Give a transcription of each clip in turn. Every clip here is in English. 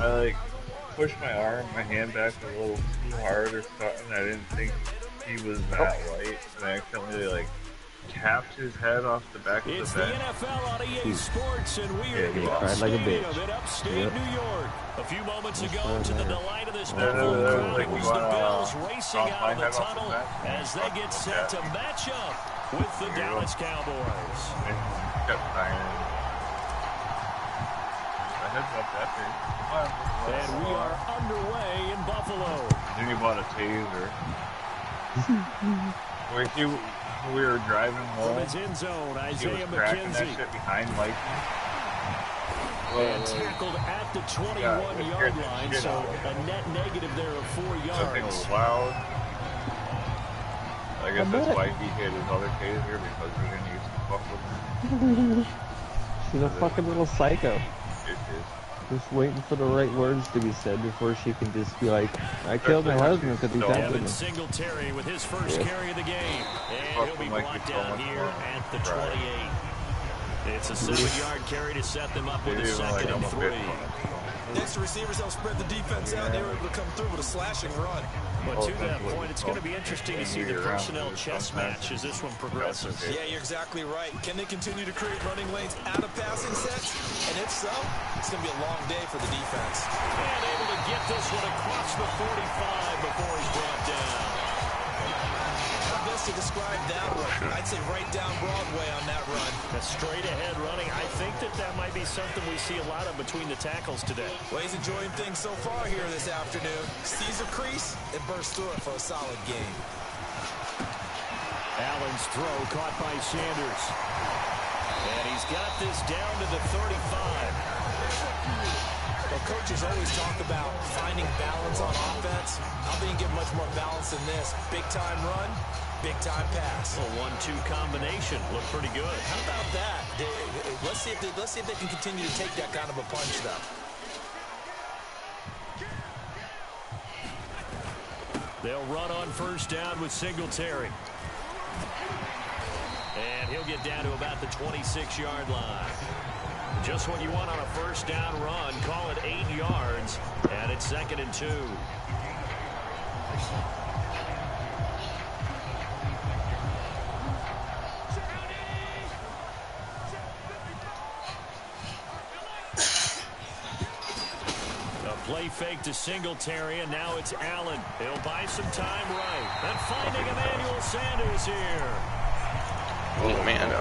I like pushed my hand back a little too hard or something. I didn't think he was that light, and I accidentally like tapped his head off the back of the bench. It's the NFL on EA Sports, and we are in the like a bitch. in upstate New York. A few moments ago, to the delight of this Buffalo crowd, it was the Bills racing out of the tunnel as they get set to match up with the Dallas Cowboys. Kept firing. My head's up that big. And we are underway in Buffalo. Then he bought a taser. We were driving home. From his end zone, Isaiah McKenzie. That shit behind Mikey. And tackled at the 21-yard line, so a net negative there of 4 yards. Something was loud. I guess that's why he hit his other taser, because we didn't use to fuck with him. She's a fucking little psycho. It is. Just waiting for the right words to be said before she can just be like, I killed my husband because he tapped me. Singletary with his first carry of the game. And he'll be brought down here at the 28. It's a 7-yard carry to set them up with a 2nd and 3. Next, the receivers help spread the defense out. They were able to come through with a slashing run. But to that point, it's going to be interesting to see the personnel chess match as this one progresses. Yeah, you're exactly right. Can they continue to create running lanes out of passing sets? And if so, it's going to be a long day for the defense. And able to get this one across the 45 before he's brought down. To describe that run, I'd say right down Broadway on that run. A straight ahead running. I think that might be something we see a lot of between the tackles today. Well, he's enjoying things so far here this afternoon. Sees a crease and bursts through it for a solid game. Allen's throw caught by Sanders. And he's got this down to the 35. Well, coaches always talk about finding balance on offense. How they can get much more balance than this. Big-time run, big-time pass. A 1-2 combination. Looked pretty good. How about that? Let's see if they can continue to take that kind of a punch, though. They'll run on first down with Singletary. And he'll get down to about the 26-yard line. Just what you want on a first down run. Call it 8 yards. And it's 2nd and 2. Play fake to Singletary, and now it's Allen. He'll buy some time right. And finding Emmanuel Sanders here. Oh, man.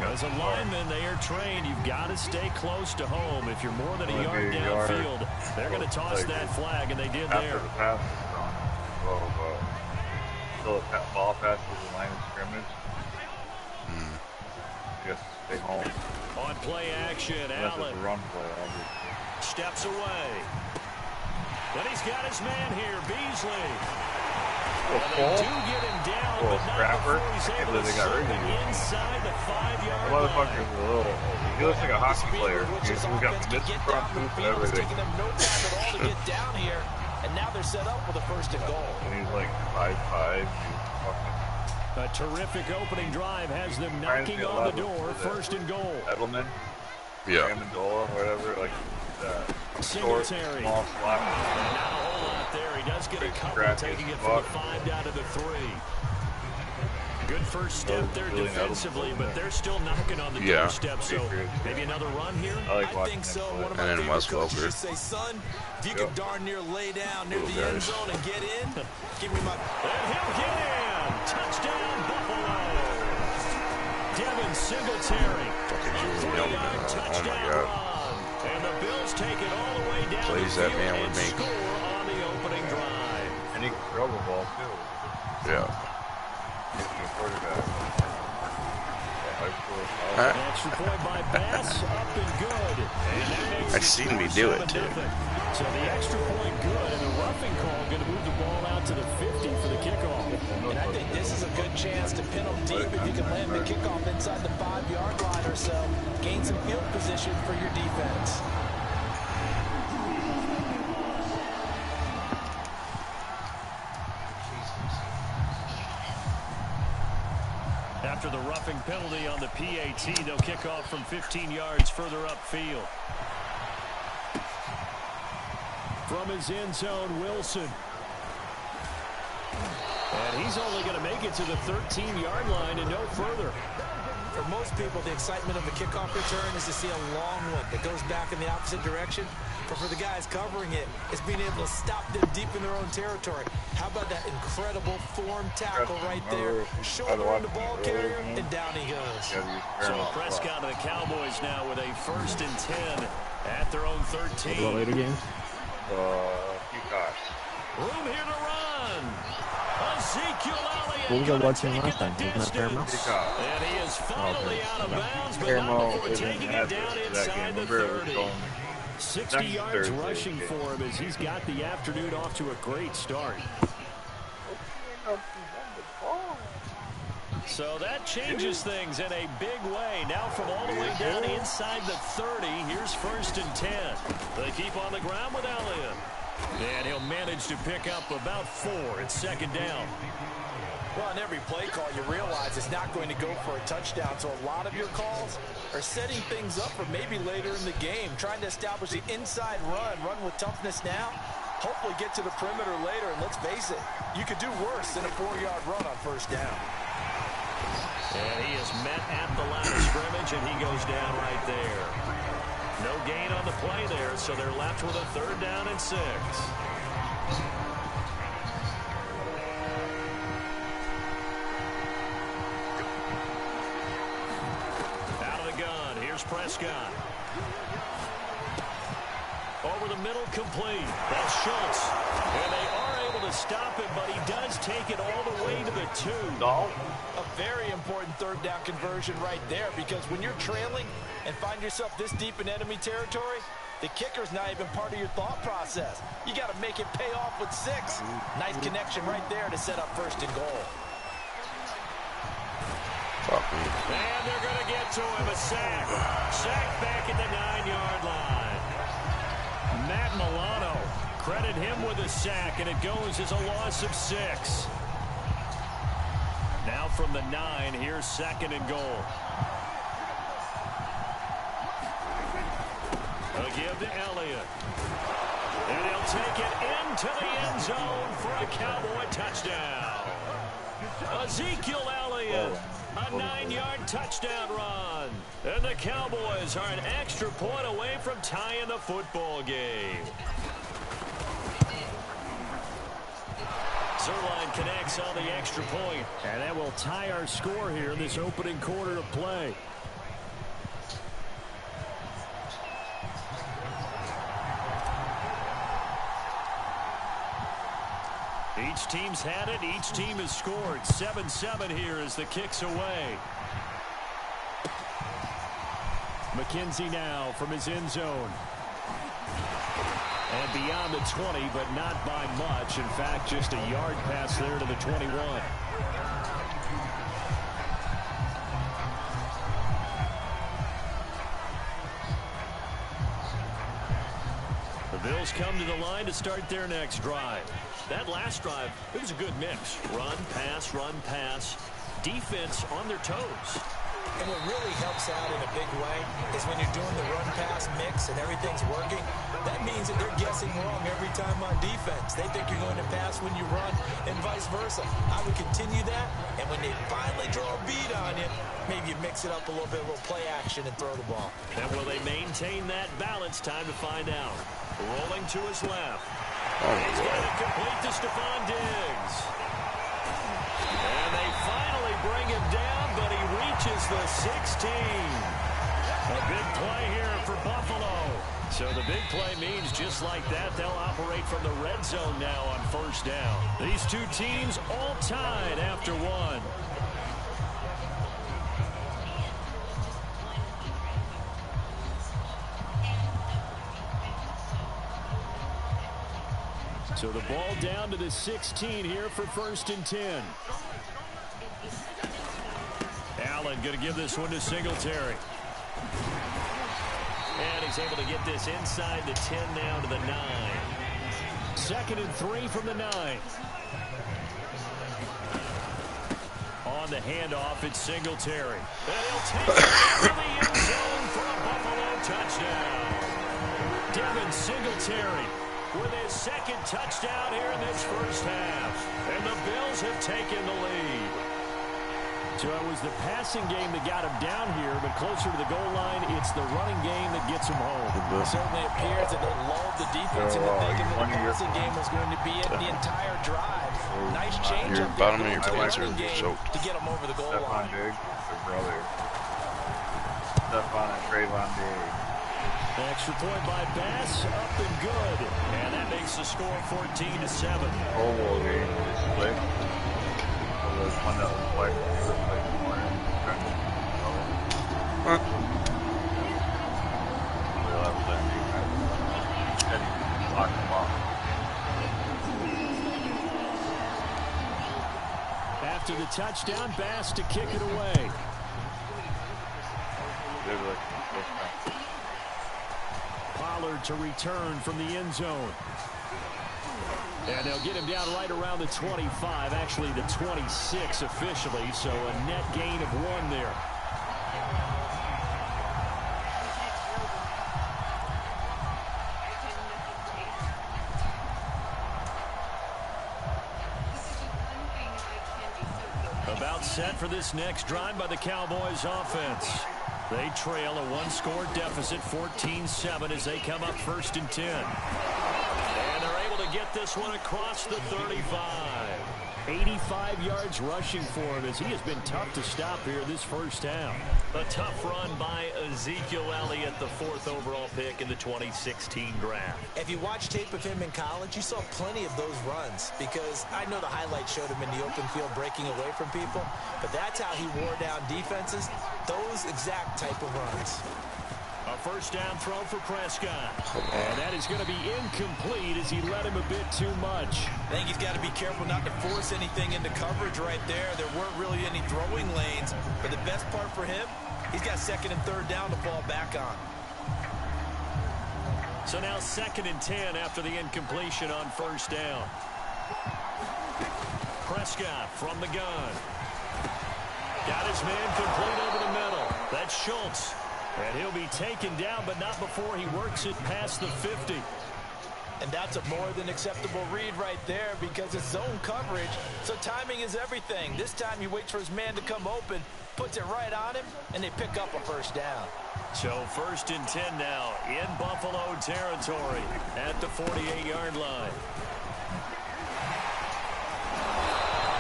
As a lineman, they are trained. You've got to stay close to home. If you're more than a yard downfield, they're going to toss that flag, and they did there. After the pass is on, still a ball pass to the line of scrimmage. Just stay home. On play action, Allen run play, steps away. Then he's got his man here, Beasley. They do get him down, but not before he's able to slip him inside the 5-yard line. Motherfucker's a little, he looks like a hockey player. He's got mid front tooth and everything. Taking them no time at all to get down here, and now they're set up with a 1st and goal. And he's like 5'5". A terrific opening drive has them knocking on the door. 1st and goal. Edelman. Yeah. Amendola, whatever, like short, Singletary. small slot. Not a whole lot there. He does get a couple, taking it from the 5 down to the 3. Good first step there defensively, but they're still knocking on the doorstep. So maybe another run here. I think so. One of my and then Wes favorite Welker. coaches say, son, if you can darn near lay down near the end zone and get in, give me my. And he'll get in. Touchdown, Buffalo. Devin Singletary. A 3-yard touchdown run. And the Bills take it all the way down Plays the that field man and with me. score on the opening drive. And he can throw the ball, too. Yeah. He's a quarterback. Extra point by Bass, up and good. And that makes I've seen me do it, too. So the extra point good, and the roughing call going to move the ball out to the 50 for the kickoff. And I think this is a good chance to pin them deep if you can land the kickoff inside the 5-yard line or so. Gain some field position for your defense. after the roughing penalty on the PAT. They'll kick off from 15 yards further upfield. From his end zone, Wilson. And he's only going to make it to the 13-yard line and no further. For most people, the excitement of a kickoff return is to see a long one that goes back in the opposite direction. But for the guys covering it, it's being able to stop them deep in their own territory. How about that incredible form tackle right there? Shoulder on the ball carrier, and down he goes. So Prescott and the Cowboys now with a 1st and 10 at their own 13. What about later games? Peacock. Room here to run. Ezekiel Elliott. What was I watching last time? Wasn't that Paramount? And he is finally out of bounds, but not before taking it down inside the 30. 60 yards rushing for him as he's got the afternoon off to a great start. So that changes things in a big way. Now from all the way down inside the 30, here's 1st and 10. They keep on the ground with Elliott. And he'll manage to pick up about 4 at 2nd down. Well, on every play call, you realize it's not going to go for a touchdown. So a lot of your calls are setting things up for maybe later in the game, trying to establish the inside run with toughness now, hopefully get to the perimeter later. And let's face it, you could do worse than a 4-yard run on 1st down. And he is met at the line of scrimmage, and he goes down right there. No gain on the play there, so they're left with a 3rd down and 6. Out of the gun, here's Prescott. Over the middle, complete. That's Schultz. And they are able to stop it, but he does take it all the way to the 2. A very important 3rd down conversion right there, because when you're trailing and find yourself this deep in enemy territory, the kicker's not even part of your thought process. You got to make it pay off with 6. Nice connection right there to set up 1st and goal. And they're going to get to him, a sack. Sack back at the 9-yard line. Matt Milano, credit him with a sack, and it goes as a loss of 6. Now from the 9, here's 2nd and goal. A give to Elliott. And he'll take it into the end zone for a Cowboy touchdown. Ezekiel Elliott, a 9-yard touchdown run. And the Cowboys are an extra point away from tying the football game. Zerline connects on the extra point, and that will tie our score here in this opening quarter of play. Each team's had it. Each team has scored. 7-7 here as the kick's away. McKenzie now from his end zone. And beyond the 20, but not by much. In fact, just a yard pass there to the 21. The Bills come to the line to start their next drive. That last drive, it was a good mix. Run, pass, defense on their toes. And what really helps out in a big way is when you're doing the run-pass mix and everything's working, that means that they're guessing wrong every time on defense. They think you're going to pass when you run and vice versa. I would continue that, and when they finally draw a beat on you, maybe you mix it up a little bit, a little play action and throw the ball. And will they maintain that balance? Time to find out. Rolling to his left. He's got it complete to Stephon Diggs. And they finally bring him down, but he reaches the 16. A big play here for Buffalo. So the big play means just like that, they'll operate from the red zone now on 1st down. These two teams all tied after 1. So the ball down to the 16 here for 1st and 10. Allen going to give this one to Singletary. And he's able to get this inside the 10 now to the 9. 2nd and 3 from the 9. On the handoff. It's Singletary. And he'll take it to the end zone for a Buffalo touchdown. Devin Singletary with his second touchdown here in this first half. And the Bills have taken the lead. So it was the passing game that got him down here, but closer to the goal line, it's the running game that gets him home. It certainly appears that they lulled the defense into thinking that the passing game was going to be it the entire drive. Nice change up there bottom of your pants are soaked. to get him over the goal line. Diggs, their brother. Stephon and Trayvon Diggs. Extra point by Bass, up and good. And that makes the score 14-7. Pro Bowl game is split. So there's one that was like After the touchdown, Bass to kick it away. Pollard to return from the end zone. And they'll get him down right around the 25, actually the 26 officially, so a net gain of 1 there. About set for this next drive by the Cowboys offense. They trail a 1-score deficit, 14-7, as they come up 1st and 10. And they're able to get this one across the 35. 85 yards rushing for him, as he has been tough to stop here this first half. A tough run by Ezekiel Elliott, the 4th overall pick in the 2016 draft. If you watch tape of him in college, you saw plenty of those runs, because I know the highlights showed him in the open field breaking away from people, but that's how he wore down defenses, those exact type of runs. A first down throw for Prescott. And that is going to be incomplete as he led him a bit too much. I think he's got to be careful not to force anything into coverage right there. There weren't really any throwing lanes. But the best part for him, he's got 2nd and 3rd down to fall back on. So now 2nd and 10 after the incompletion on first down. Prescott from the gun. Got his man complete over the middle. That's Schultz. And he'll be taken down, but not before he works it past the 50. And that's a more than acceptable read right there, because it's zone coverage, so timing is everything. This time he waits for his man to come open, puts it right on him, and they pick up a first down. So 1st and 10 now in Buffalo territory at the 48-yard line.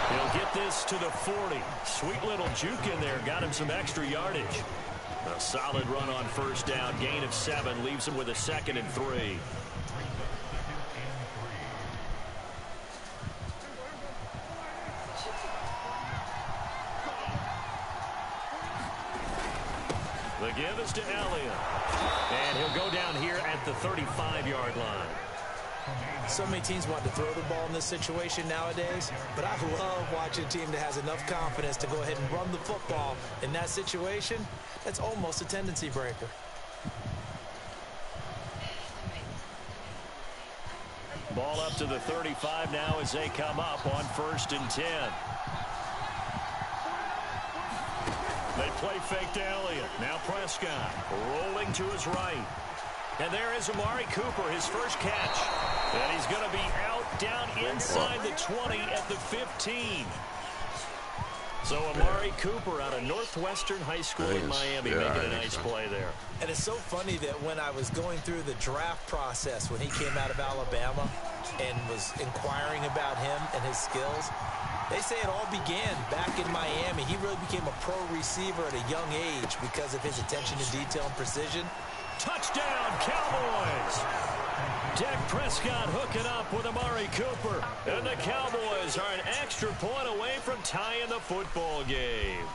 He'll get this to the 40. Sweet little juke in there, got him some extra yardage. A solid run on first down, gain of 7, leaves him with a 2nd and 3. The give is to Elliott. And he'll go down here at the 35-yard line. So many teams want to throw the ball in this situation nowadays, but I love watching a team that has enough confidence to go ahead and run the football. In that situation, that's almost a tendency breaker. Ball up to the 35 now as they come up on 1st and 10. They play fake to Elliott. Now Prescott rolling to his right. And there is Amari Cooper, his first catch. And he's going to be out down inside the 20 at the 15. So Amari Cooper out of Northwestern High School in Miami making a nice play there. And it's so funny that when I was going through the draft process when he came out of Alabama and was inquiring about him and his skills, they say it all began back in Miami. He really became a pro receiver at a young age because of his attention to detail and precision. Touchdown, Cowboys! Dak Prescott hooking up with Amari Cooper. And the Cowboys are an extra point away from tying the football game.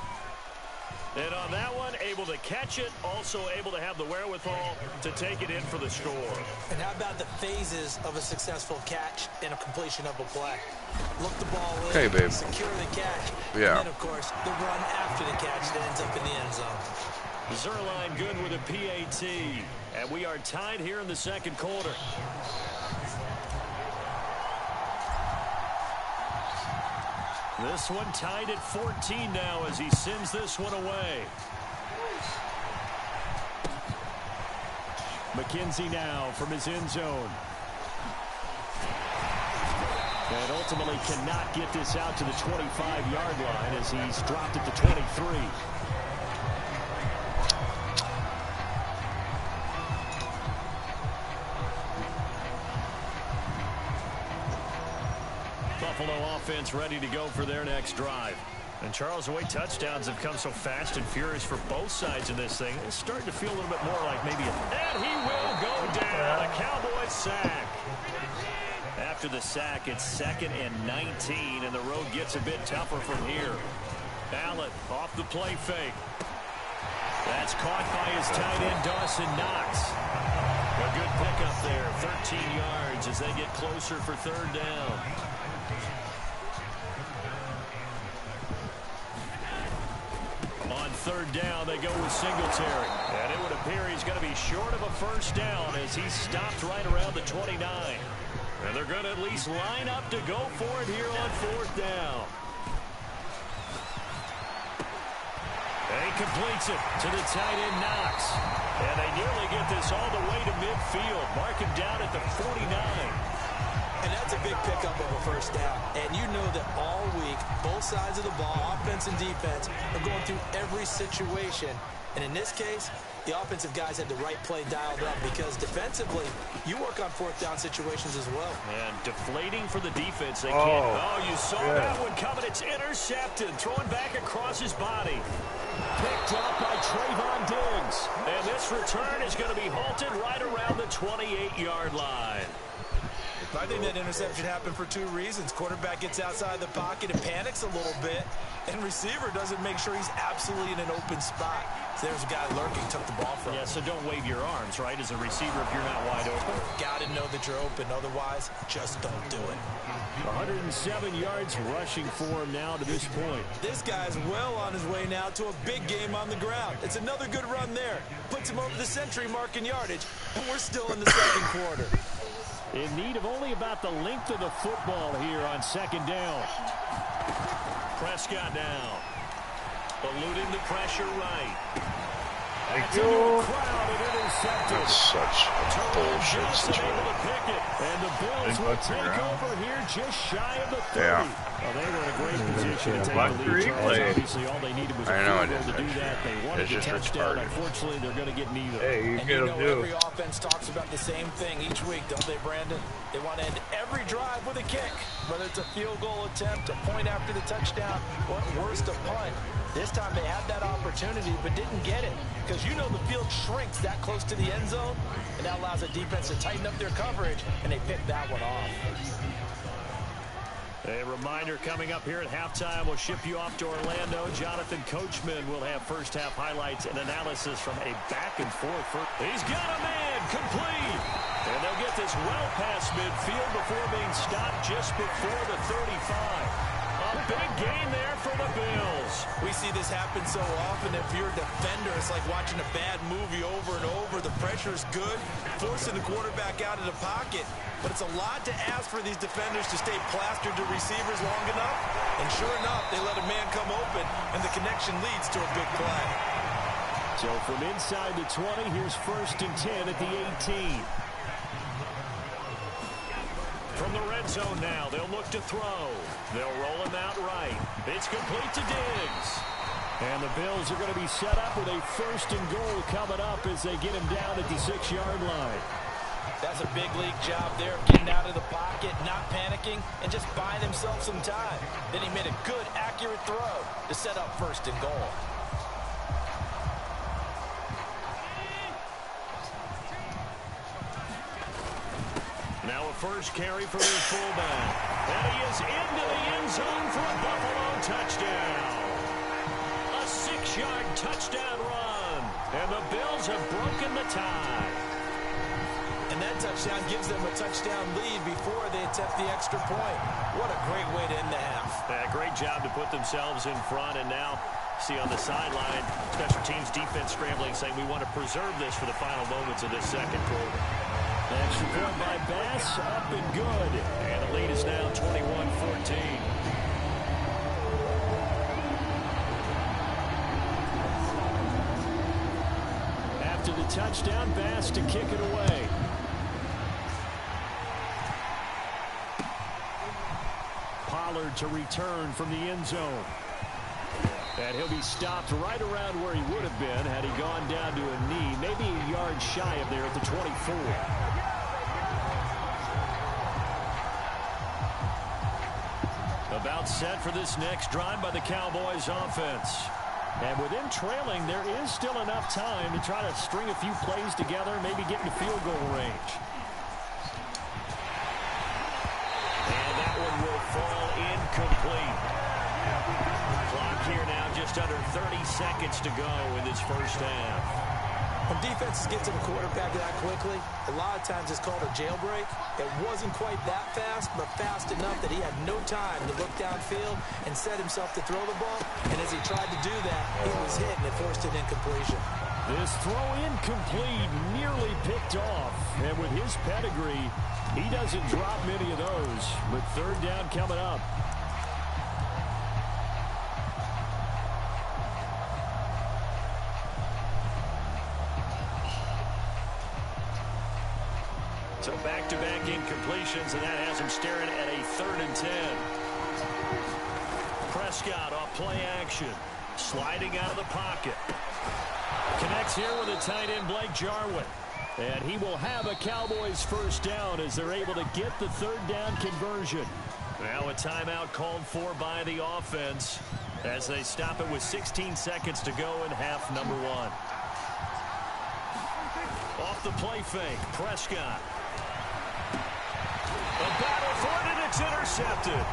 And on that one, able to catch it, also able to have the wherewithal to take it in for the score. And how about the phases of a successful catch and a completion of a play? Look the ball in, okay, babe. Secure the catch, yeah. And then, of course, the run after the catch that ends up in the end zone. Zerline good with a PAT. And we are tied here in the second quarter. This one tied at 14 now as he sends this one away. McKenzie now from his end zone. And ultimately cannot get this out to the 25-yard line as he's dropped it to 23. Buffalo offense ready to go for their next drive. And Charles, the way touchdowns have come so fast and furious for both sides in this thing, it's starting to feel a little bit more like maybe and he will go down. A Cowboys sack. After the sack, it's 2nd and 19, and the road gets a bit tougher from here. Allen off the play fake. That's caught by his tight end, Dawson Knox. A good pickup there, 13 yards as they get closer for 3rd down. On 3rd down, they go with Singletary. And it would appear he's going to be short of a 1st down as he's stopped right around the 29. And they're going to at least line up to go for it here on 4th down. And he completes it to the tight end, Knox. And they nearly get this all the way to midfield. Mark him down at the 49. And that's a big pickup of a 1st down. And you know that all week, both sides of the ball, offense and defense, are going through every situation. And in this case, the offensive guys had the right play dialed up because defensively, you work on 4th down situations as well. And deflating for the defense. They can't. Oh, you saw that one coming. It's intercepted. Throwing back across his body. Picked up by Trayvon Diggs. And this return is going to be halted right around the 28-yard line. I think that interception happened for 2 reasons. Quarterback gets outside the pocket and panics a little bit, and receiver doesn't make sure he's absolutely in an open spot. So there's a guy lurking, took the ball from him. Yeah, so don't wave your arms, right, as a receiver if you're not wide open. Got to know that you're open. Otherwise, just don't do it. 107 yards rushing for him now to this point. This guy's well on his way now to a big game on the ground. It's another good run there. Puts him over the century mark in yardage, and we're still in the 2nd quarter. In need of only about the length of the football here on 2nd down. Prescott now. Eluding the pressure right. Thank you. That's such a bullshit situation. And the Bills will take over here just shy of the 30. Yeah. Well, they were in a great position to take the lead, Charles. Obviously, all they needed was a field goal to do that. They wanted a touchdown. Unfortunately, they're going to get neither. Hey, you and you know every offense talks about the same thing each week, don't they, Brandon? They want to end every drive with a kick, whether it's a field goal attempt, a point after the touchdown, or at worst, a punt. This time they had that opportunity but didn't get it because you know the field shrinks that close to the end zone, and that allows the defense to tighten up their coverage, and they picked that one off. A reminder coming up here at halftime. We'll ship you off to Orlando. Jonathan Coachman will have first-half highlights and analysis from a back-and-forth. He's got a man complete. And they'll get this well past midfield before being stopped just before the 35. A big gain there for the Bills. We see this happen so often. If you're a defender, it's like watching a bad movie over and over. The pressure is good, forcing the quarterback out of the pocket. But it's a lot to ask for these defenders to stay plastered to receivers long enough. And sure enough, they let a man come open, and the connection leads to a big play. So from inside the 20, here's 1st and 10 at the 18. From the red zone now, they'll look to throw. They'll roll him out right. It's complete to Diggs. And the Bills are going to be set up with a 1st and goal coming up as they get him down at the 6-yard line. That's a big league job there of getting out of the pocket, not panicking, and just buying himself some time. Then he made a good, accurate throw to set up 1st and goal. Now a first carry from his fullback. And he is into the end zone for a Buffalo touchdown. A 6-yard touchdown run. And the Bills have broken the tie. And that touchdown gives them a touchdown lead before they attempt the extra point. What a great way to end the half. Great job to put themselves in front. And now, see on the sideline, special teams defense scrambling, saying we want to preserve this for the final moments of this 2nd quarter. Extra point by Bass, up and good. And the lead is now 21-14. after the touchdown pass to kick it away. Pollard to return from the end zone. And he'll be stopped right around where he would have been had he gone down to a knee, maybe a yard shy of there at the 24. About set for this next drive by the Cowboys offense. And with him trailing, there is still enough time to try to string a few plays together, maybe get into field goal range. And that one will fall incomplete. Clock here now, just under 30 seconds to go in this first half. When defenses get to the quarterback that quickly, a lot of times it's called a jailbreak. It wasn't quite that fast, but fast enough that he had no time to look downfield and set himself to throw the ball. And as he tried to do that, he was hit and it forced an incompletion. This throw incomplete, nearly picked off. And with his pedigree, he doesn't drop many of those. But third down coming up. So back-to-back incompletions, and that has him staring at a 3rd and 10. Prescott off play action. Sliding out of the pocket. Connects here with a tight end, Blake Jarwin. And he will have a Cowboys first down as they're able to get the 3rd down conversion. Now a timeout called for by the offense as they stop it with 16 seconds to go in half number 1. Off the play fake, Prescott. A battle for it, and it's intercepted.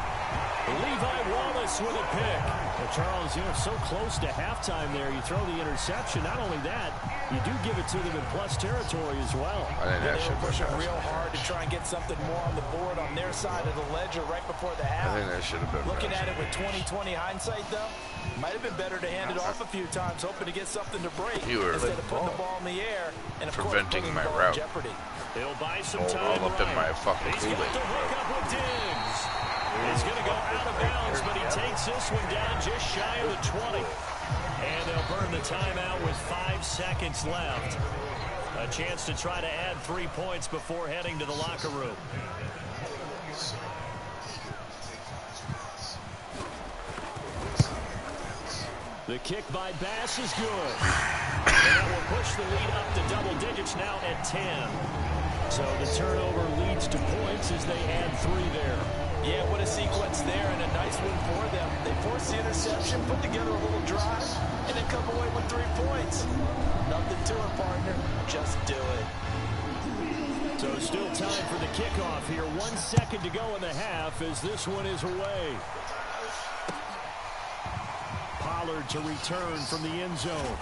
Levi Wallace with a pick. Well, Charles, so close to halftime there. You throw the interception. Not only that, you do give it to them in plus territory as well. I think that They should were have pushing been real hard to try and get something more on the board on their side of the ledger right before the half. I think that should have been Looking at it with 20/20 hindsight, though, might have been better to hand it off a few times, hoping to get something to break You were instead of putting the ball in the air and, of preventing course, putting my the ball in route. jeopardy. They'll buy some All time. up in my fucking He's got Kool-Aid, the hook up with Diggs. He's going to go out of bounds, but he takes this one down just shy of the 20. And they'll burn the timeout with 5 seconds left. A chance to try to add 3 points before heading to the locker room. The kick by Bass is good. And that will push the lead up to double digits now at 10. So the turnover leads to points as they add 3 there. Yeah, what a sequence there, and a nice one for them. They forced the interception, put together a little drive, and then come away with 3 points. Nothing to it, partner. Just do it. So still time for the kickoff here. 1 second to go in the half as this one is away. Pollard to return from the end zone.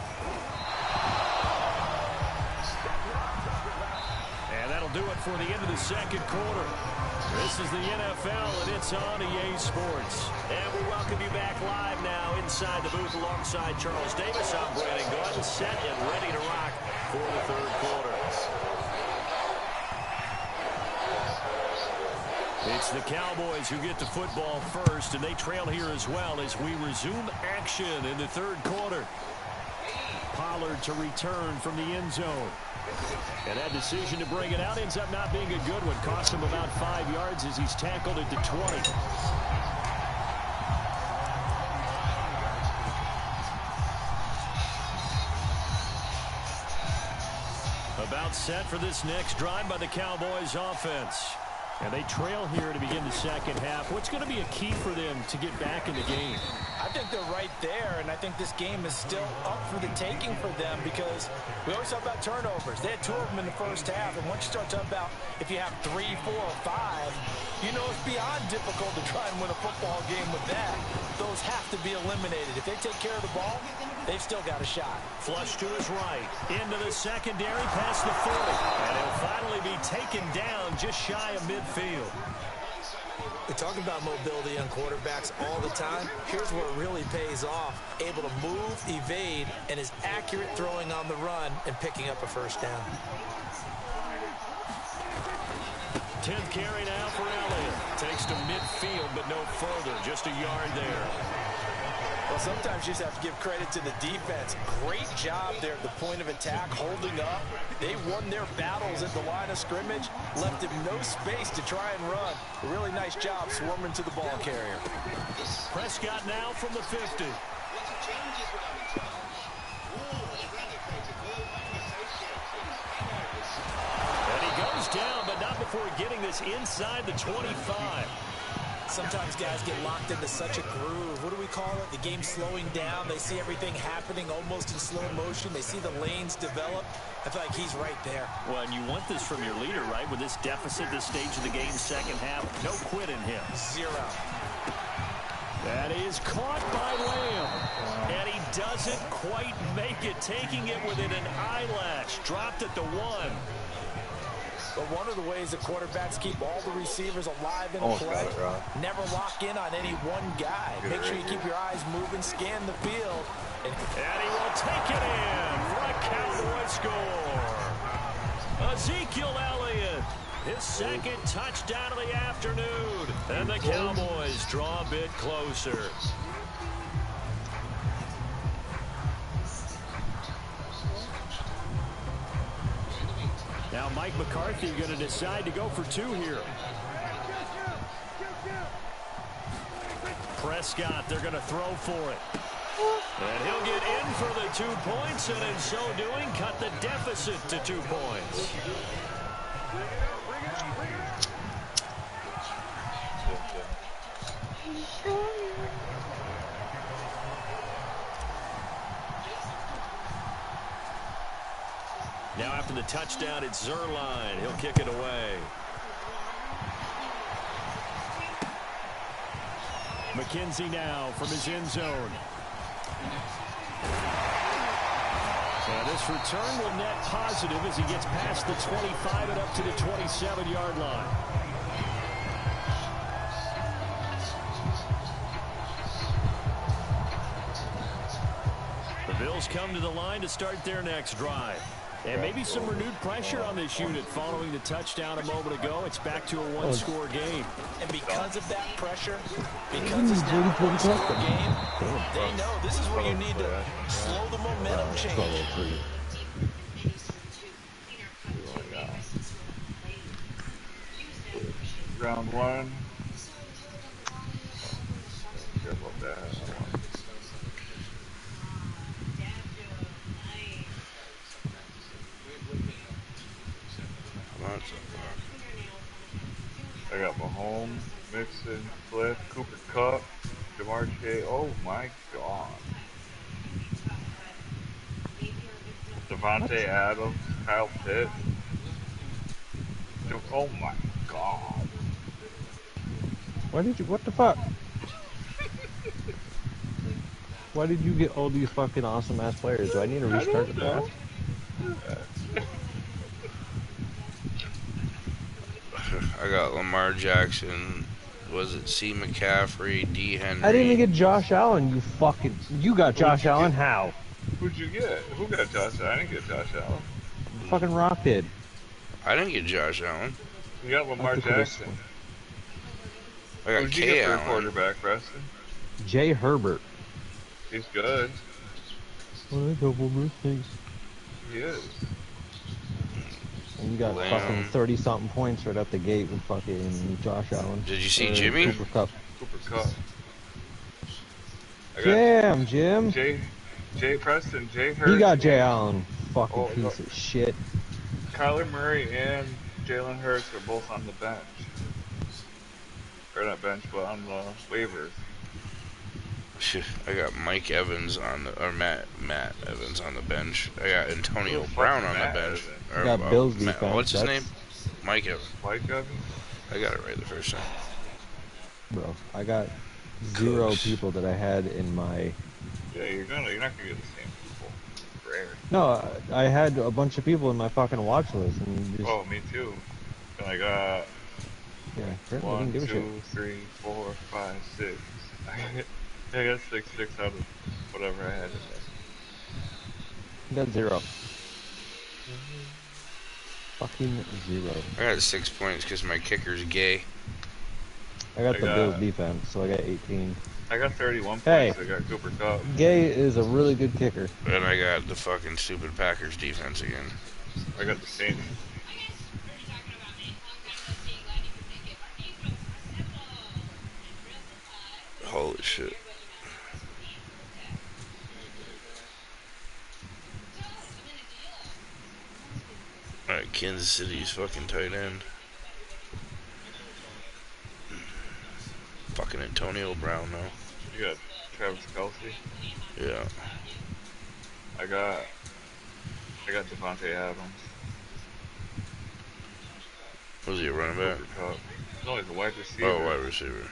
And that'll do it for the end of the second quarter. This is the NFL, and it's on EA Sports. And we welcome you back live now inside the booth alongside Charles Davis. I'm Brandon Gordon, set and ready to rock for the third quarter. It's the Cowboys who get the football first, and they trail here as well as we resume action in the third quarter. Pollard to return from the end zone. And that decision to bring it out ends up not being a good one. Cost him about 5 yards as he's tackled at the 20. About set for this next drive by the Cowboys offense. And they trail here to begin the second half. What's going to be a key for them to get back in the game? I think they're right there, and I think this game is still up for the taking for them because we always talk about turnovers. They had 2 of them in the first half, and once you start talking about if you have 3, 4, or 5, you know it's beyond difficult to try and win a football game with that. Those have to be eliminated. If they take care of the ball, they've still got a shot. Flush to his right. Into the secondary, past the 40. And he'll finally be taken down just shy of midfield. We talk about mobility on quarterbacks all the time. Here's where it really pays off. Able to move, evade, and is accurate throwing on the run and picking up a first down. 10th carry now for Elliott. Takes to midfield, but no further. Just a yard there. Well, sometimes you just have to give credit to the defense. Great job there at the point of attack, holding up. They won their battles at the line of scrimmage, left him no space to try and run. A really nice job swarming to the ball carrier. Prescott now from the 50. And he goes down, but not before getting this inside the 25. Sometimes guys get locked into such a groove. What do we call it? The game slowing down. They see everything happening almost in slow motion. They see the lanes develop. I feel like he's right there. Well, and you want this from your leader, right? With this deficit, this stage of the game, second half, no quit in him. 0. That is caught by Lamb. And he doesn't quite make it, taking it within an eyelash. Dropped at the 1. But one of the ways the quarterbacks keep all the receivers alive in play, never lock in on any one guy. Make sure you keep your eyes moving, scan the field. And he will take it in for a Cowboy score. Ezekiel Elliott, his second touchdown of the afternoon. And the Cowboys draw a bit closer. Now Mike McCarthy going to decide to go for 2 here. Prescott, they're going to throw for it. And he'll get in for the 2 points, and in so doing, cut the deficit to 2 points. Now after the touchdown, it's Zerline. He'll kick it away. McKenzie now from his end zone. And this return will net positive as he gets past the 25 and up to the 27-yard line. The Bills come to the line to start their next drive. And maybe some renewed pressure on this unit following the touchdown a moment ago. It's back to a one-score game. And because of that pressure, because it's now a one-score game, they know this is where you need to slow the momentum change. Round 1. Care about that. I got Mahomes, Mixon, Cliff, Cooper Kupp, Jamar Chase. Oh my God. Devontae Adams, Kyle Pitts. Oh my God. What the fuck? Why did you get all these fucking awesome ass players? Do I need to restart the draft? I got Lamar Jackson. Was it C. McCaffrey, D. Henry? I didn't even get Josh Allen. You got Josh Allen? Get? How? Who'd you get? Who got Josh Allen? I didn't get Josh Allen. Fucking Rock did. I didn't get Josh Allen. You got Lamar Jackson. I got Who'd you K. get for Allen. a quarterback, Preston? Jay Herbert. He's good. Well, a couple mistakes. He is. And you got fucking 30-something points right out the gate with fucking Josh Allen. Did you see Jimmy? Cooper Kupp. Cooper Kupp. Damn, Jim. Jay Preston, Jay Hurts. He got Jay Allen. Fucking piece of shit. Kyler Murray and Jalen Hurts are both on the bench. Or not bench, but on the waivers. I got Mike Evans on the, or Matt Evans on the bench. I got Antonio Brown on the bench. You got Bills defense. What's his name? Mike Evans. Mike Evans? I got it right the first time. Bro, I got 0 people that I had in my... Yeah, you're not gonna get the same people. It's rare. No, I had a bunch of people in my fucking watch list. And just... Oh, me too. And I got... Yeah, 1, 2, 3, 4, 5, 6. I got 6 out of whatever I had in there. You got 0. Fucking 0. I got 6 points because my kicker's gay. I got the Bills defense, so I got 18. I got 31 Hey. points. I got Cooper Kupp. Gay is a really good kicker. And I got the fucking stupid Packers defense again. I got the Saints. Holy shit. Alright, Kansas City's fucking tight end. Fucking Antonio Brown now. You got Travis Kelce. Yeah. I got Devontae Adams. Was he a running back? Cooper Kupp. No, he's a wide receiver. Oh, wide receiver.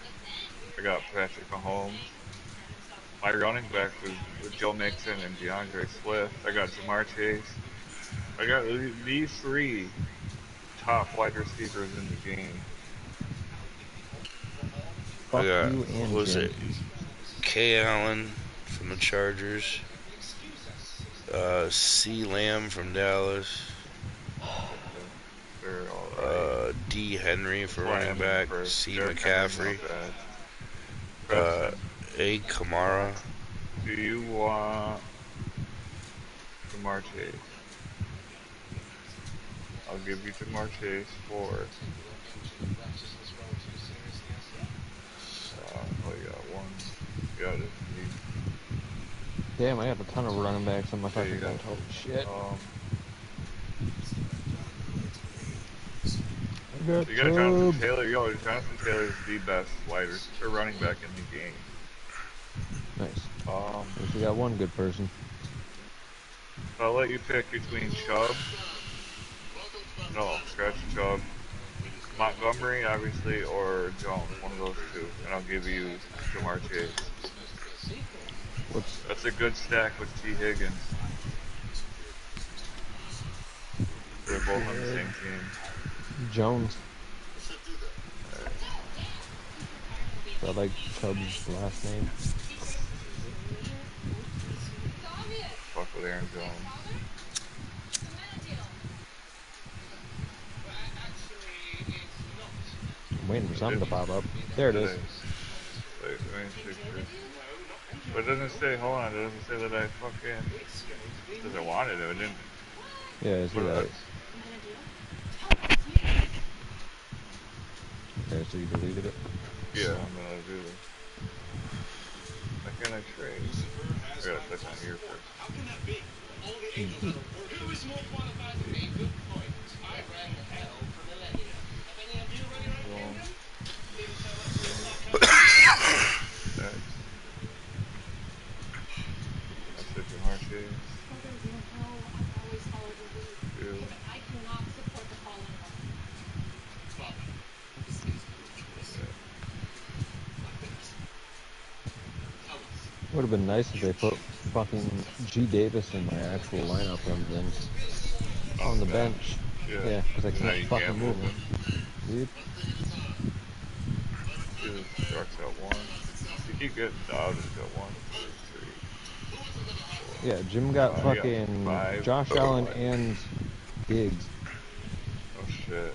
I got Patrick Mahomes. My running back was Joe Mixon and DeAndre Swift. I got Jamar Chase. I got these three top wide receivers in the game. Fuck I got, you and what was Jim. it? K. Allen from the Chargers. C. Lamb from Dallas. They're all right. D. Henry for running back. C. McCaffrey. A. Kamara. Do you want Jamar Chase? I'll give you Jamar Chase for. Oh, you got one. You got it. Damn, I have a ton of running backs on my fucking you got bench. Holy shit. You got Jonathan Taylor. Yo, Jonathan Taylor is the best running back in the game. Nice. If you got one good person. I'll let you pick between Chubb. No, scratch Chubb. Montgomery, obviously, or Jones. One of those two. And I'll give you Jamar Chase. That's a good stack with T. Higgins. They're both on the same team. Jones. I like Chubb's last name. Fuck with Aaron Jones. I'm waiting for something to pop up. There it is. Wait, but it doesn't say, hold on, it doesn't say that I fucking, because I wanted it, it didn't. Yeah, I see that. Okay, so you deleted it? Yeah, I'm gonna do this. Why can't I trade? I gotta click on here first. How can that be? Who is more qualified to make good points? I ran hell for millennia. Have any of you run your own kingdom? That's it, Jamar Chase. Would have been nice if they put fucking G. Davis in my actual lineup and then on the bench. Yeah, because I can't fucking move him. Dude. Sharks got one. You keep getting Dobbs got 1, 2, 3. Yeah, Jim got fucking Josh Allen and Diggs. Oh shit.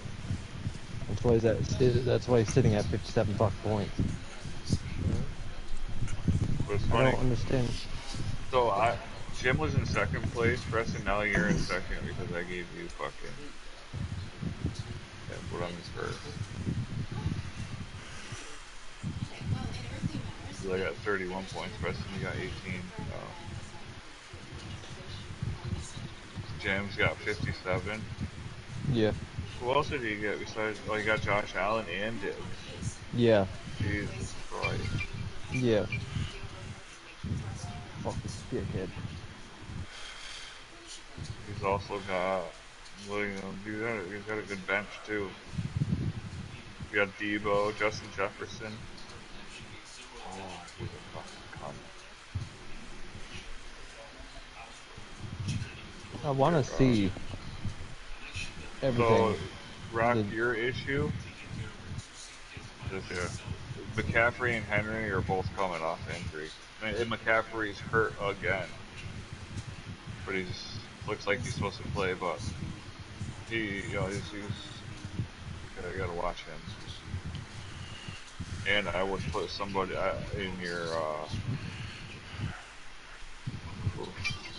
That's why he's sitting at 57 fucking points. But it's funny. I don't understand. So Jim was in second place, Preston, now you're in second because I gave you fucking put on this first. So I got 31 points, Preston you got 18. Jim's got 57. Yeah. Who else did he get besides, you got Josh Allen and Diggs. Yeah. Jesus Christ. Yeah. Fuck this dickhead. He's also got, he's got a good bench too. You got Debo, Justin Jefferson. Oh, he's a fucking cunt. I want to see everything. So, Rock, your issue is McCaffrey and Henry are both coming off injury. And McCaffrey's hurt again. But he's looks like he's supposed to play, but you gotta watch him. And I would put somebody in your,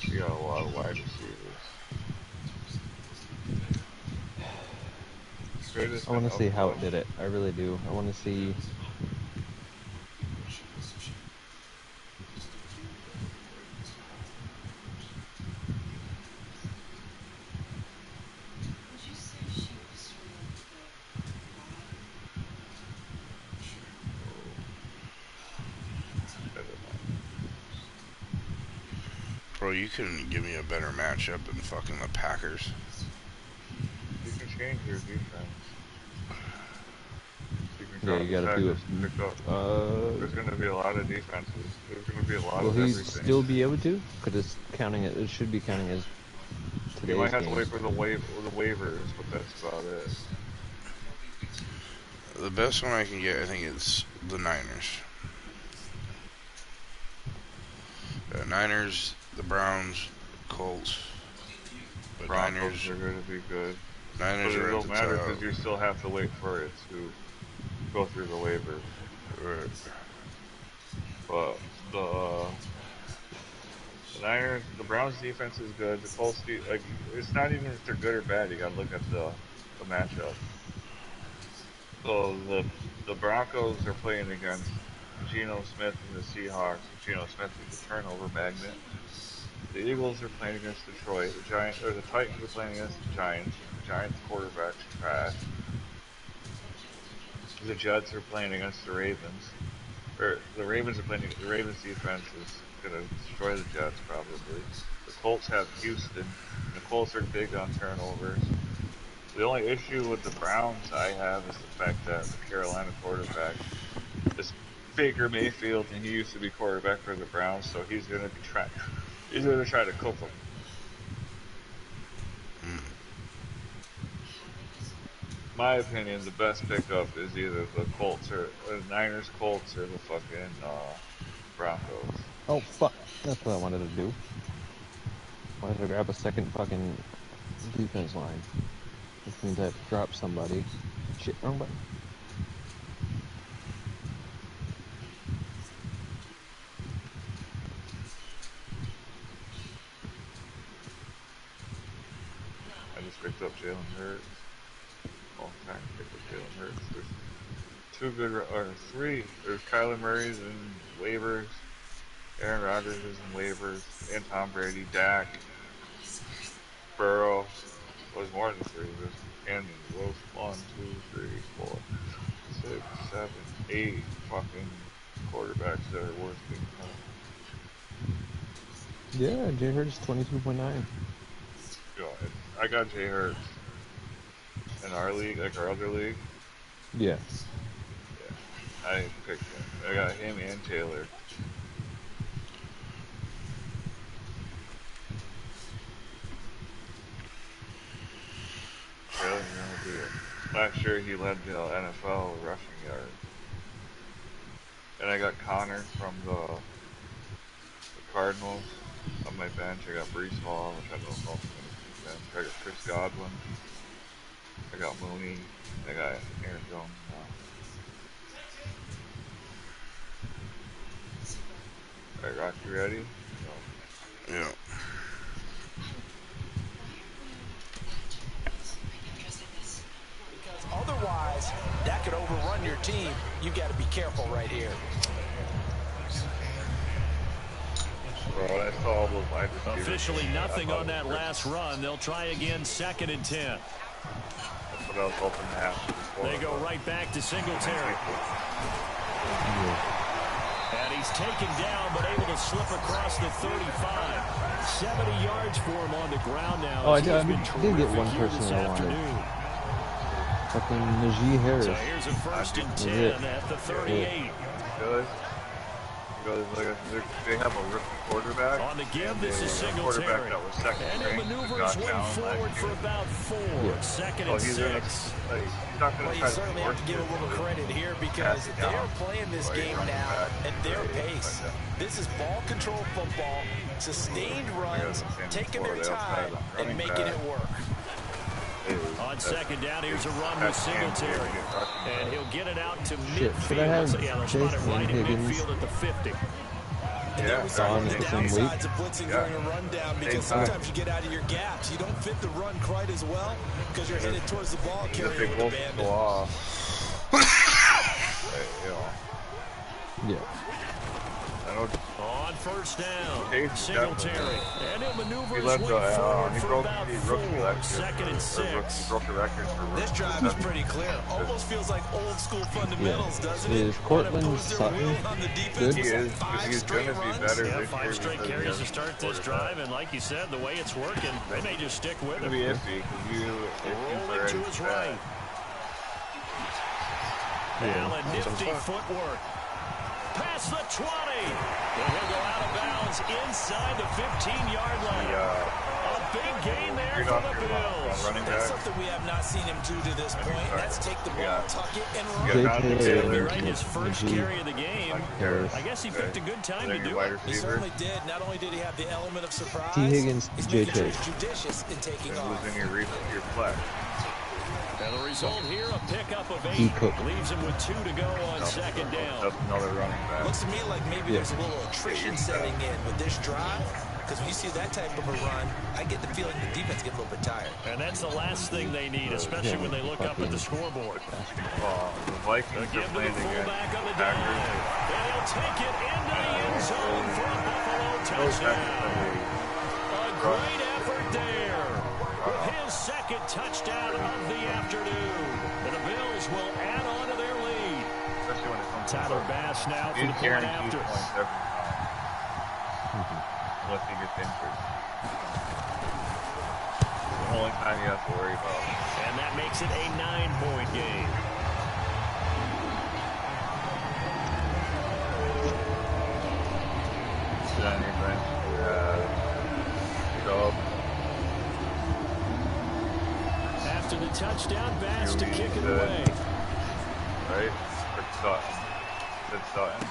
you got a lot of wide receivers. I want to see how it did it. I really do. I want to see. Bro, you couldn't give me a better matchup than fucking the Packers. You can change your defense. Yeah, you gotta do it. There's gonna be a lot of defenses. There's gonna be a lot of everything. Will he still be able to? Because it's counting it. It should be counting as today's You might have game. to wait for the waivers, but that's about it. The best one I can get, I think, is the Niners. Niners, the Browns, Colts. But Broncos are going to be good. Niners but are it don't matter because you still have to wait for it to go through the waivers. Right. But the Niners, the Browns defense is good. The Colts, like, it's not even if they're good or bad. You got to look at the matchup. So the Broncos are playing against Geno Smith and the Seahawks. Geno Smith is a turnover magnet. The Eagles are playing against Detroit. The Titans are playing against the Giants. The Giants quarterback's trash. The Jets are playing against the Ravens. The Ravens are playing. The Ravens defense is gonna destroy the Jets probably. The Colts have Houston. The Colts are big on turnovers. The only issue with the Browns I have is the fact that the Carolina quarterback is Baker Mayfield, and he used to be quarterback for the Browns, so he's gonna try to cook them. My opinion, the best pickup is either the Colts or the Niners, Colts, or the fucking Broncos. Oh fuck! That's what I wanted to do. I wanted to grab a second fucking defense line. Which means I have to drop somebody. Shit, wrong button. I just picked up Jalen Hurts. All time picked up Jalen Hurts. There's three. There's Kyler Murray's in waivers, Aaron Rodgers is in waivers, and Tom Brady, Dak, Burrow. Was more than three. And was 1, 2, 3, 4, 6, 7, 8 fucking quarterbacks that are worth picking up. Yeah, Jay Hurts 22.9. Yo, I got Jay Hurts in our league, like our other league. Yeah. Yeah, I picked him. I got him and Taylor. Taylor's gonna do it. Last year he led the NFL rushing yards. And I got Connor from the Cardinals on my bench. I got Brees Hall, which I don't know if I'm going to bench. I got Chris Godwin. I got Mooney. I got Aaron Jones now. Alright, Rock, you ready? No. Yeah. Because otherwise, that could overrun your team. You got to be careful right here. Bro, I saw all those wide receivers. Officially nothing on that last run. They'll try again, 2nd and 10. That's what I was hoping to happen. They go right back to Singletary. And he's taken down, but able to slip across the 35. 70 yards for him on the ground now. Oh, I did get one person that I wanted. Fucking Najee Harris. So here's a 1st and 10 at the 38. Good. They have a rookie quarterback. On the give, this is Singletary. And it maneuvers one forward for about 4. 2nd and 6. Well, you certainly have to give a little credit here because they're playing this game now at their pace. This is ball control football, sustained runs, taking their time, and making it work. On second down, here's a run with Singletary. And he'll get it out to midfield. Yeah, they'll spot it right in midfield at the 50. Yeah, we saw the downsides of blitzing during a rundown because sometimes you get out of your gaps. You don't fit the run quite as well because you're headed towards the ball carrier with the bandit. Yeah. On first down, Singletary. And he'll maneuver his way forward for about 4. Second and 6. This drive is pretty clear. Almost feels like old school fundamentals, doesn't it? Is Cortland Sutton good? He is, because he's going to be better this year. 5 straight carries to start this drive, and like you said, the way it's working, they may just stick with it. It's going to be iffy, because rolling to his right. Allen, nifty footwork. Past the 20. And he'll go out of bounds inside the 15-yard line. A big gain there for the Bills. That's something we have not seen him do to this point. That's take the ball, tuck it, and run. Right, his first carry of the game. I guess he picked a good time to do it. He certainly did. Not only did he have the element of surprise, T. Higgins, he's J. making sure Chase. he's judicious in taking off. Losing your flex. And the result here, a pickup of 8. Leaves him with 2 to go on second down. That's another running back. Looks to me like maybe there's a little attrition setting in with this drive. Because when you see that type of a run, I get the feeling the defense get a little bit tired. And that's the last thing they need, especially when they look up at the scoreboard. The Vikings are playing against the Packers. And he'll take it into the end zone for a Buffalo touchdown. A great effort there. His second touchdown of the afternoon. And the Bills will add on to their lead. Tyler Bass now for the point after. Points every time. Unless he gets injured. The only time you have to worry about. And that makes it a 9-point game. Sit on your bench. After the touchdown, Bass to kick it away. Right? Or Sutton. Is it Sutton?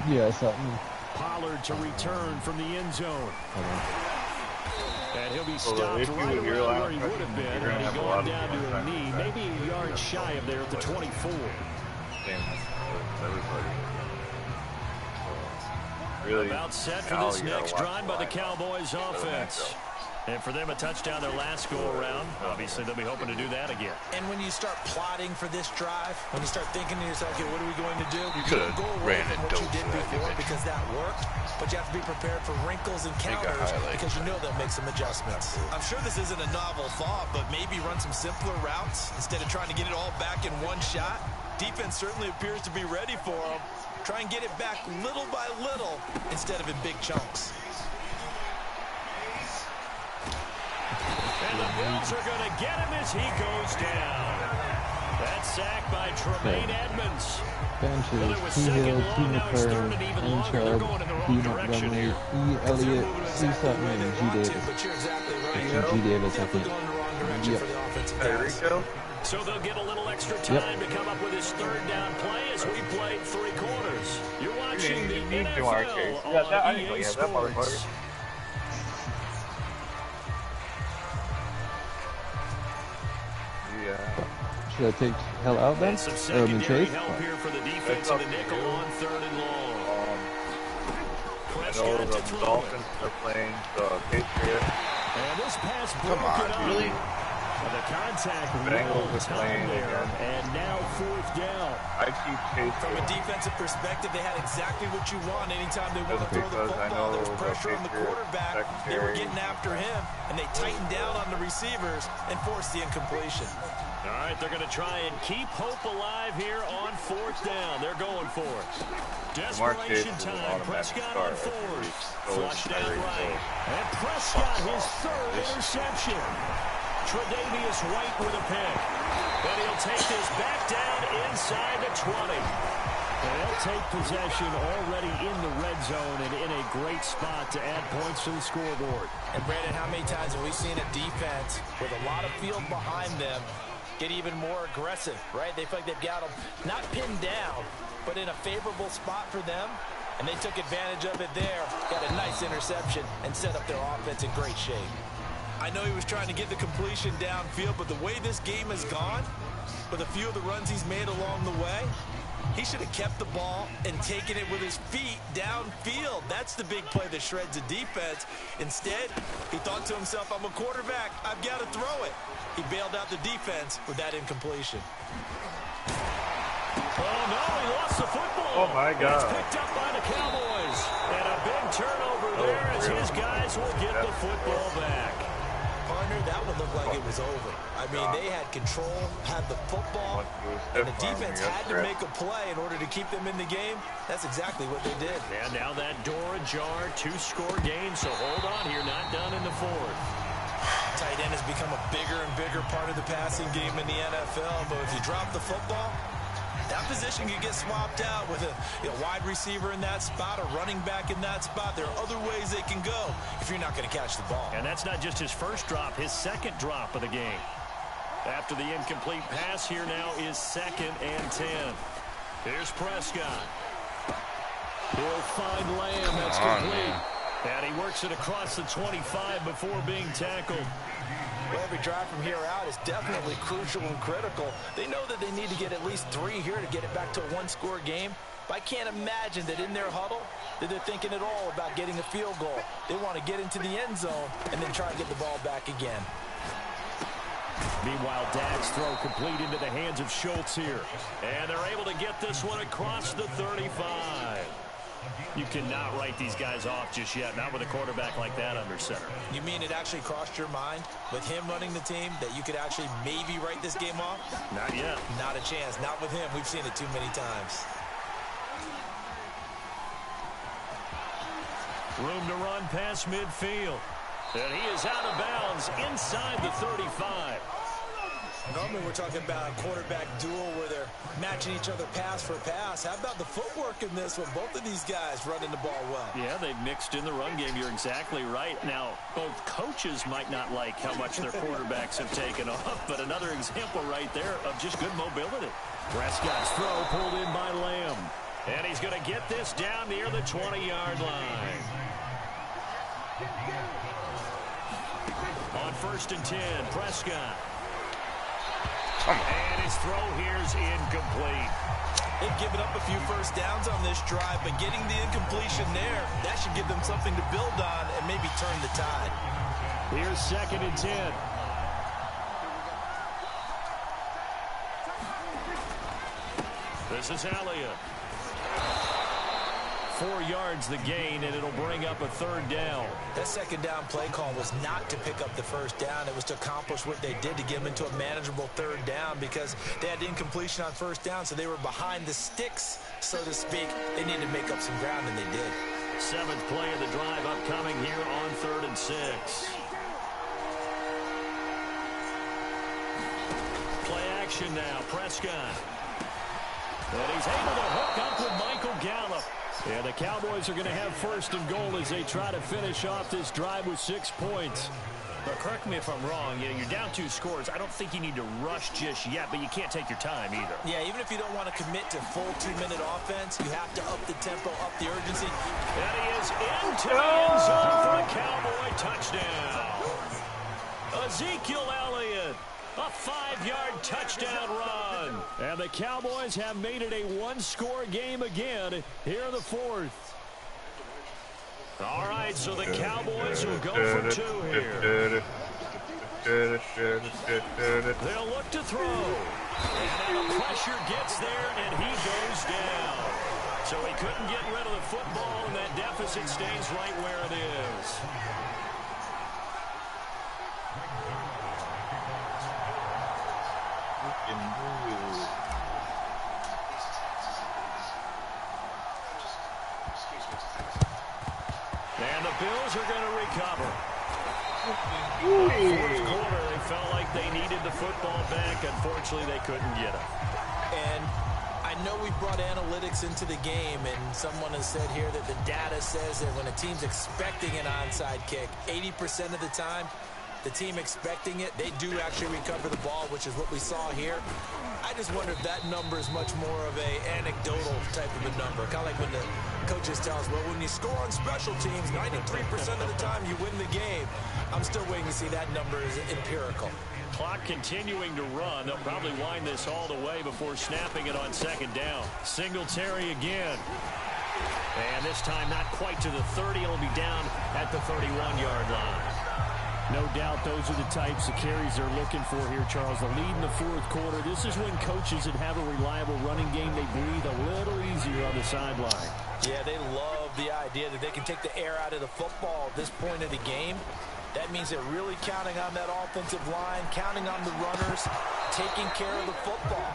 Yeah, Sutton. Pollard to return from the end zone. And he'll be stopped if right you around where he would have been you're had he have a gone lot down to of a knee, maybe a yard shy of there at the 24. Everybody. Really, About set for this next drive by the Cowboys offense. And for them, a touchdown their last go-around. Obviously, they'll be hoping to do that again. And when you start plotting for this drive, when you start thinking to yourself, okay, what are we going to do? You could have ran from it what you did before because that worked. But you have to be prepared for wrinkles and counters because you know they'll make some adjustments. I'm sure this isn't a novel thought, but maybe run some simpler routes instead of trying to get it all back in one shot. Defense certainly appears to be ready for them. Try and get it back little by little instead of in big chunks. And the Bills are going to get him as he goes down. That sack by Tremaine Edmonds. Benches, T. Hill, T. McLaren, N. Chubb, T. Montgomery, E. Elliott, C. Sutton, and G. Davis. G. Davis, I think. Rico? So they'll get a little extra time to come up with his third down play as we played 3 quarters. You're watching the NFL on EA Sports. Should I take Hell out then? Some Urban Chase? help here for the defense of the nickel on 3rd and long. Prescott to throw. Dolphins are playing the Patriots. And this pass Come on, really? The contact Bengals are time playing there, again. and now 4th down. I keep chasing. From a defensive perspective, they had exactly what you want anytime they want to throw the football. There was pressure on the quarterback. They were getting after him, and they tightened down on the receivers and forced the incompletion. All right, they're going to try and keep hope alive here on 4th down. They're going for it. Desperation time. Prescott on 4th. Flushed out right. And Prescott, his 3rd interception. Tre'Davious White with a pick. But he'll take this back down inside the 20. And they'll take possession already in the red zone and in a great spot to add points to the scoreboard. And Brandon, how many times have we seen a defense with a lot of field behind them get even more aggressive, right? They feel like they've got them not pinned down, but in a favorable spot for them. And they took advantage of it there. Got a nice interception and set up their offense in great shape. I know he was trying to get the completion downfield, but the way this game has gone, with a few of the runs he's made along the way, he should have kept the ball and taken it with his feet downfield. That's the big play that shreds a defense. Instead, he thought to himself, I'm a quarterback, I've got to throw it. He bailed out the defense with that incompletion. Oh, no, he lost the football. Oh, my God. It's picked up by the Cowboys. And a big turnover there as his guys will get the football back. Partner, that one looked like it was over. I mean, they had control, had the football, and the defense had to make a play in order to keep them in the game. That's exactly what they did. And now that door ajar, 2-score game, so hold on here, not done in the fourth. Tight end has become a bigger and bigger part of the passing game in the NFL, but if you drop the football, that position can get swapped out with a wide receiver in that spot, a running back in that spot. There are other ways they can go if you're not going to catch the ball. And that's not just his first drop, his second drop of the game. After the incomplete pass, here now is 2nd and 10. Here's Prescott. He'll find Lamb. That's complete. And he works it across the 25 before being tackled. Well, every drive from here out is definitely crucial and critical. They know that they need to get at least 3 here to get it back to a 1-score game. But I can't imagine that in their huddle that they're thinking at all about getting a field goal. They want to get into the end zone and then try and get the ball back again. Meanwhile, Dak's throw complete into the hands of Schultz here. And they're able to get this one across the 35. You cannot write these guys off just yet, not with a quarterback like that under center. You mean it actually crossed your mind with him running the team that you could actually maybe write this game off? Not yet. Not a chance. Not with him. We've seen it too many times. Room to run past midfield. And he is out of bounds inside the 35. Normally we're talking about a quarterback duel where they're matching each other pass for pass. How about the footwork in this one? Both of these guys running the ball well. Yeah, they've mixed in the run game. You're exactly right. Now, both coaches might not like how much their quarterbacks have taken off, but another example right there of just good mobility. Prescott's throw pulled in by Lamb. And he's going to get this down near the 20-yard line. On 1st and 10, Prescott. And his throw here's incomplete. They've given up a few first downs on this drive, but getting the incompletion there, that should give them something to build on and maybe turn the tide. Here's 2nd and 10. This is Elliott. 4 yards the gain, and it'll bring up a 3rd down. That 2nd down play call was not to pick up the 1st down. It was to accomplish what they did to get them into a manageable 3rd down because they had incompletion on 1st down, so they were behind the sticks, so to speak. They needed to make up some ground, and they did. 7th play of the drive upcoming here on 3rd and 6. Play action now, Prescott. And he's able to hook up with Michael Gallup. And the Cowboys are going to have 1st and goal as they try to finish off this drive with 6 points. But correct me if I'm wrong. You're down 2 scores. I don't think you need to rush just yet, but you can't take your time either. Yeah, even if you don't want to commit to full 2-minute offense, you have to up the tempo, up the urgency. And he is into the end zone for a Cowboy touchdown. Ezekiel Elliott. A 5-yard touchdown run. And the Cowboys have made it a 1-score game again here in the 4th. All right, so the Cowboys will go for 2 here. They'll look to throw. And the pressure gets there, and he goes down. So he couldn't get rid of the football, and that deficit stays right where it is. And the Bills are going to recover. Fourth quarter, they felt like they needed the football back. Unfortunately, they couldn't get it. And I know we brought analytics into the game, and someone has said here that the data says that when a team's expecting an onside kick, 80% of the time, the team expecting it, they do actually recover the ball, which is what we saw here. I just wonder if that number is much more of a anecdotal type of a number. Kind of like when the coaches tell us, well, when you score on special teams, 93% of the time you win the game. I'm still waiting to see that number is empirical. Clock continuing to run. They'll probably wind this all the way before snapping it on second down. Singletary again. And this time not quite to the 30. It'll be down at the 31-yard line. No doubt those are the types of carries they're looking for here, Charles. The lead in the fourth quarter. This is when coaches that have a reliable running game, they breathe a little easier on the sideline. Yeah, they love the idea that they can take the air out of the football at this point of the game. That means they're really counting on that offensive line, counting on the runners, taking care of the football.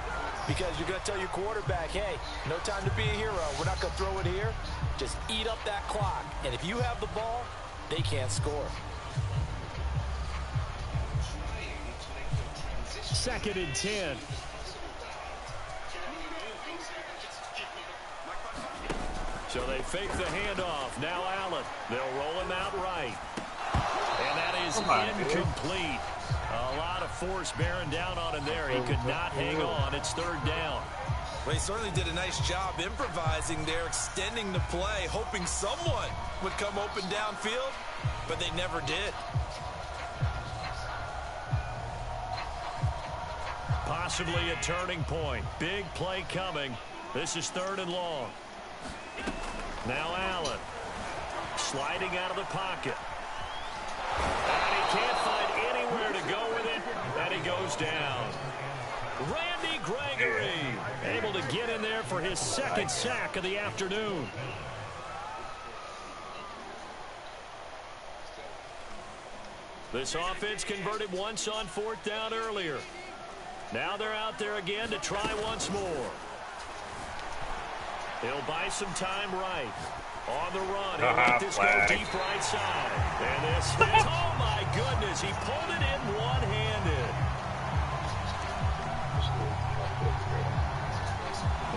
Because you're going to tell your quarterback, hey, no time to be a hero. We're not going to throw it here. Just eat up that clock. And if you have the ball, they can't score. Second and 10. So they fake the handoff. Now Allen. They'll roll him out right. And that is incomplete. A lot of force bearing down on him there. He could not hang on. It's third down. Well, he certainly did a nice job improvising there, extending the play, hoping someone would come open downfield, but they never did. Possibly a turning point. Big play coming. This is third and long. Now Allen. Sliding out of the pocket. And he can't find anywhere to go with it. And he goes down. Randy Gregory able to get in there for his second sack of the afternoon. This offense converted once on fourth down earlier. Now they're out there again to try once more. He'll buy some time right. On the run, he'll let this go deep right side. And this is, oh my goodness, he pulled it in one-handed.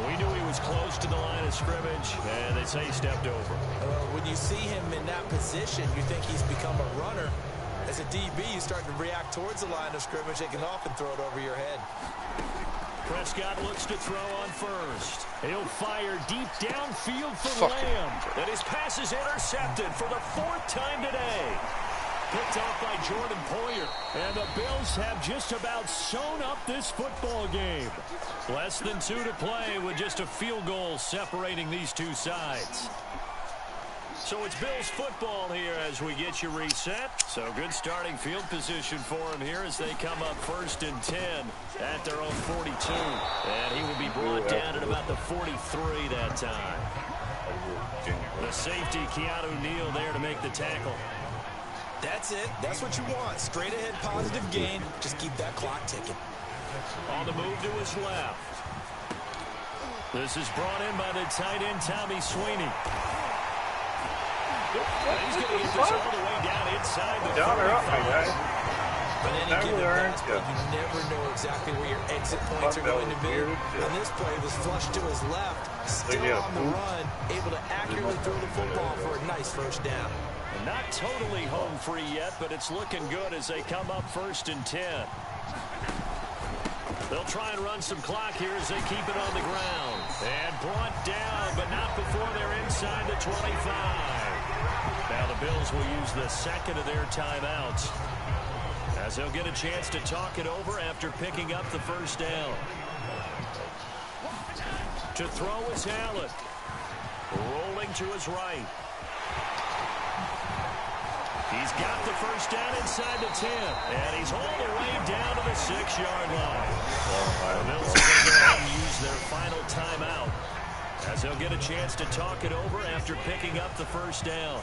We knew he was close to the line of scrimmage, and they say he stepped over. When you see him in that position, you think he's become a runner. As a DB, you start to react towards the line of scrimmage. They can often throw it over your head. Prescott looks to throw on first. He'll fire deep downfield for Lamb. And his pass is intercepted for the fourth time today. Picked off by Jordan Poyer. And the Bills have just about sewn up this football game. Less than 2 to play with just a field goal separating these two sides. So it's Bills football here as we get you reset. So good starting field position for him here as they come up first and 10 at their own 42. And he will be brought down at about the 43 that time. The safety, Keanu Neal, there to make the tackle. That's it. That's what you want. Straight ahead positive gain. Just keep that clock ticking. On the move to his left. This is brought in by the tight end, Tommy Sweeney. He's going to get this all the way down inside the 45. But any given pass, but you never know exactly where your exit points are going to be. And this play was flushed to his left, still on the run, able to accurately throw the football for a nice first down. And not totally home free yet, but it's looking good as they come up first and 10. They'll try and run some clock here as they keep it on the ground. And brought down, but not before they're inside the 25. Now the Bills will use the second of their timeouts as they'll get a chance to talk it over after picking up the first down. To throw is Allen. Rolling to his right. He's got the first down inside the 10. And he's all the way down to the 6-yard line. The Bills are going to go ahead and use their final timeout as they'll get a chance to talk it over after picking up the first down.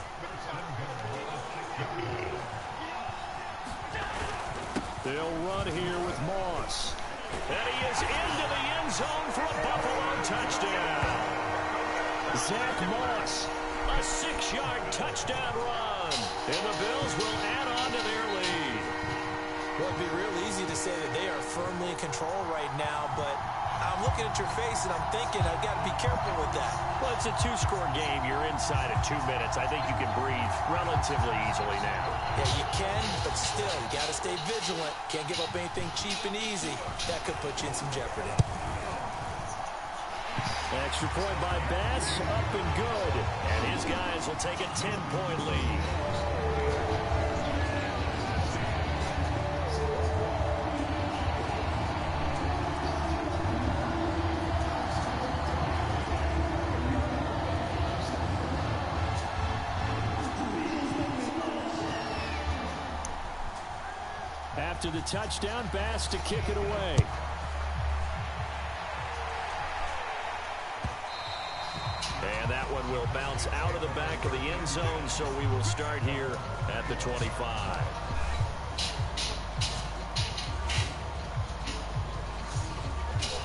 They'll run here with Moss. And he is into the end zone for a Buffalo touchdown. Zach Moss, a 6-yard touchdown run. And the Bills will add on to their lead. Well, it'd be real easy to say that they are firmly in control right now, but I'm looking at your face, and I'm thinking I've got to be careful with that. Well, it's a two-score game. You're inside at 2 minutes. I think you can breathe relatively easily now. Yeah, you can, but still, you got to stay vigilant. Can't give up anything cheap and easy. That could put you in some jeopardy. Extra point by Bass, up and good. And his guys will take a 10-point lead. After the touchdown, Bass to kick it away. And that one will bounce out of the back of the end zone, so we will start here at the 25.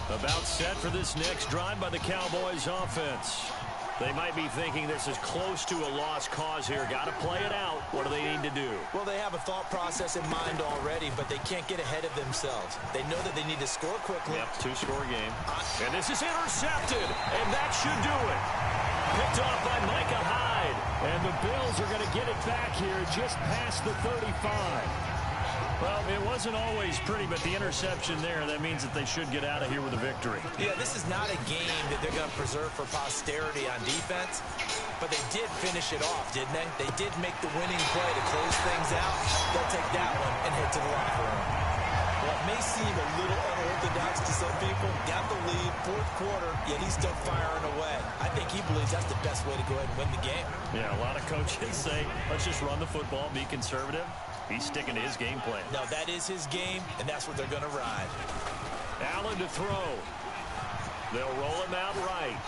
About set for this next drive by the Cowboys offense. They might be thinking this is close to a lost cause here. Got to play it out. What do they need to do? Well, they have a thought process in mind already, but they can't get ahead of themselves. They know that they need to score quickly. Yep, two-score game. And this is intercepted, and that should do it. Picked off by Micah Hyde. And the Bills are going to get it back here just past the 35. Well, it wasn't always pretty, but the interception there, that means that they should get out of here with a victory. Yeah, this is not a game that they're going to preserve for posterity on defense, but they did finish it off, didn't they? They did make the winning play to close things out. They'll take that one and head to the locker room. Well, it may seem a little unorthodox to some people. Got the lead, fourth quarter, yet he's still firing away. I think he believes that's the best way to go ahead and win the game. Yeah, a lot of coaches say, let's just run the football, be conservative. He's sticking to his game plan. No, that is his game, and that's what they're going to ride. Allen to throw. They'll roll him out right.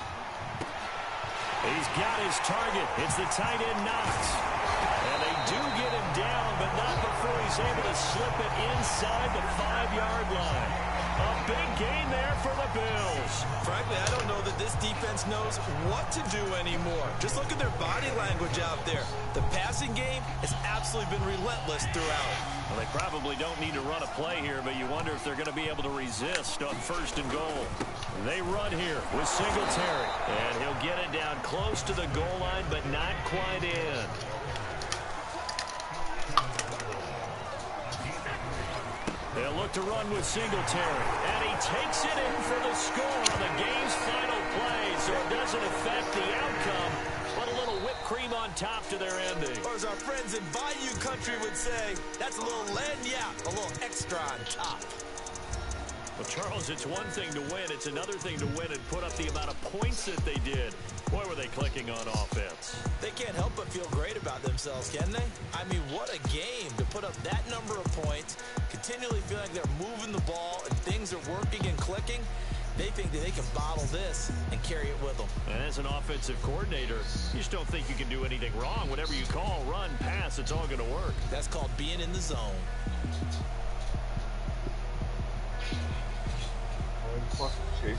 He's got his target. It's the tight end Knox. And they do get him down, but not before he's able to slip it inside the 5-yard line. A big gain there for the Bills. Frankly, I don't know that this defense knows what to do anymore. Just look at their body language out there. The passing game has absolutely been relentless throughout. Well, they probably don't need to run a play here, but you wonder if they're going to be able to resist on 1st and goal. They run here with Singletary, and he'll get it down close to the goal line, but not quite in. They'll look to run with Singletary, and he takes it in for the score on the game's final play, so it doesn't affect the outcome, but a little whipped cream on top to their ending. Or as our friends in Bayou Country would say, that's a little lagniappe, a little extra on top. Well, Charles, it's one thing to win. It's another thing to win and put up the amount of points that they did. Boy, were they clicking on offense. They can't help but feel great about themselves, can they? I mean, what a game to put up that number of points, continually feel like they're moving the ball and things are working and clicking. They think that they can bottle this and carry it with them. And as an offensive coordinator, you just don't think you can do anything wrong. Whatever you call, run, pass, it's all going to work. That's called being in the zone. Chase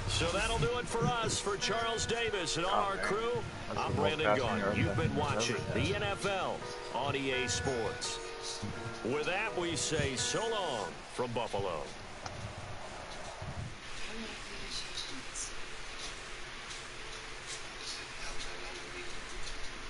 So that'll do it for us. For Charles Davis and all our crew, I'm Brandon Gaughan. You've been watching the NFL on EA Sports. With that, we say so long from Buffalo.